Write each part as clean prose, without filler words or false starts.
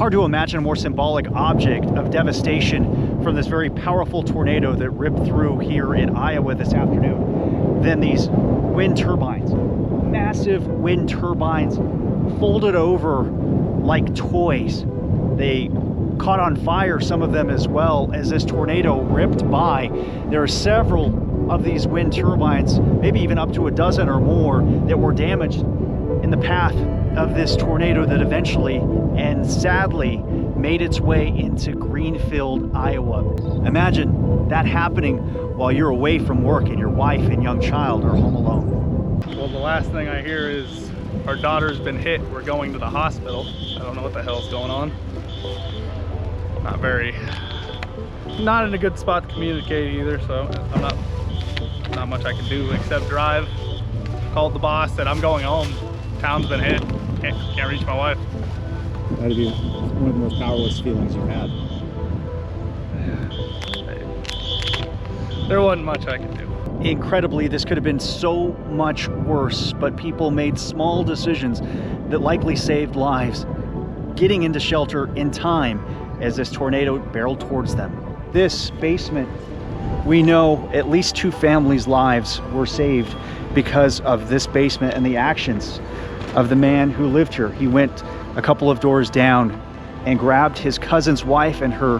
Hard to imagine a more symbolic object of devastation from this very powerful tornado that ripped through here in Iowa this afternoon than these wind turbines. Massive wind turbines folded over like toys. They caught on fire, some of them as well, as this tornado ripped by. There are several of these wind turbines, maybe even up to a dozen or more, that were damaged in the path of this tornado that eventually and sadly made its way into Greenfield, Iowa. Imagine that happening while you're away from work and your wife and young child are home alone. Well, the last thing I hear is our daughter's been hit. We're going to the hospital. I don't know what the hell's going on. Not in a good spot to communicate either, so not much I can do except drive. Called the boss, said I'm going home. Town's been hit. Can't reach my wife. That'd be one of the most powerless feelings you've had. There wasn't much I could do. Incredibly, this could have been so much worse, but people made small decisions that likely saved lives, getting into shelter in time as this tornado barreled towards them. This basement, we know at least 2 families' lives were saved because of this basement and the actions of the man who lived here. He went a couple of doors down and grabbed his cousin's wife and her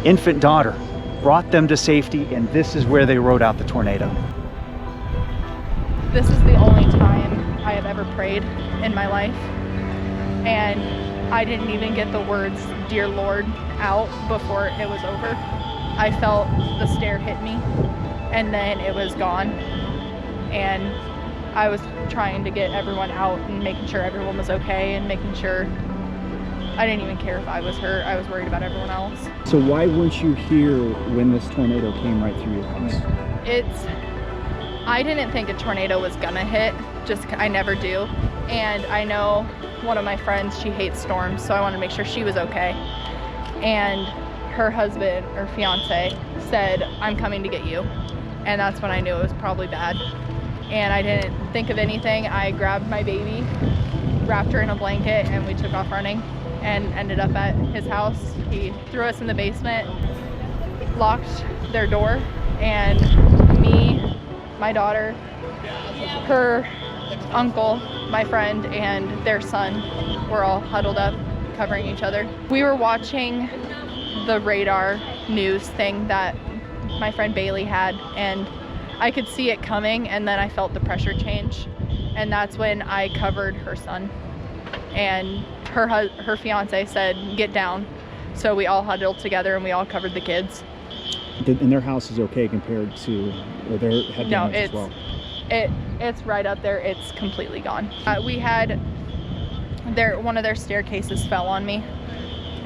infant daughter, brought them to safety, and this is where they rode out the tornado. This is the only time I have ever prayed in my life, and I didn't even get the words, "Dear Lord," out before it was over. I felt the stair hit me, and then it was gone, and I was trying to get everyone out and making sure everyone was okay and making sure I didn't even care if I was hurt. I was worried about everyone else. So why weren't you here when this tornado came right through your house? I didn't think a tornado was gonna hit, I never do. And I know one of my friends, she hates storms, so I wanted to make sure she was okay. And her husband, or fiance, said, "I'm coming to get you." And that's when I knew it was probably bad. And I didn't think of anything. I grabbed my baby, wrapped her in a blanket, and we took off running and ended up at his house. He threw us in the basement, locked their door, and me, my daughter, her uncle, my friend, and their son were all huddled up, covering each other. We were watching the radar news thing that my friend Bailey had, and I could see it coming, and then I felt the pressure change, and that's when I covered her son. And her fiance said, "Get down." So we all huddled together and we all covered the kids. And their house is okay compared to their head damage as well? It's right up there. It's completely gone. We had one of their staircases fell on me,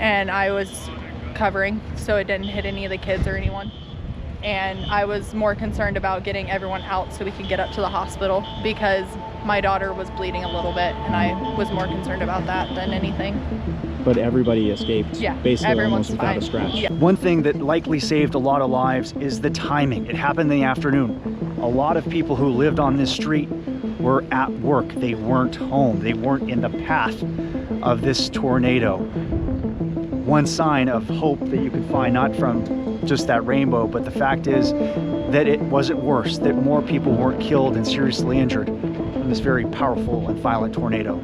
and I was covering so it didn't hit any of the kids or anyone. And I was more concerned about getting everyone out so we could get up to the hospital, because my daughter was bleeding a little bit, and I was more concerned about that than anything. But everybody escaped, yeah, basically almost without fine. a scratch. Yeah. One thing that likely saved a lot of lives is the timing. It happened in the afternoon. A lot of people who lived on this street were at work. They weren't home. They weren't in the path of this tornado. One sign of hope that you can find, not from just that rainbow, but the fact is that it wasn't worse, that more people weren't killed and seriously injured from this very powerful and violent tornado.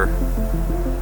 for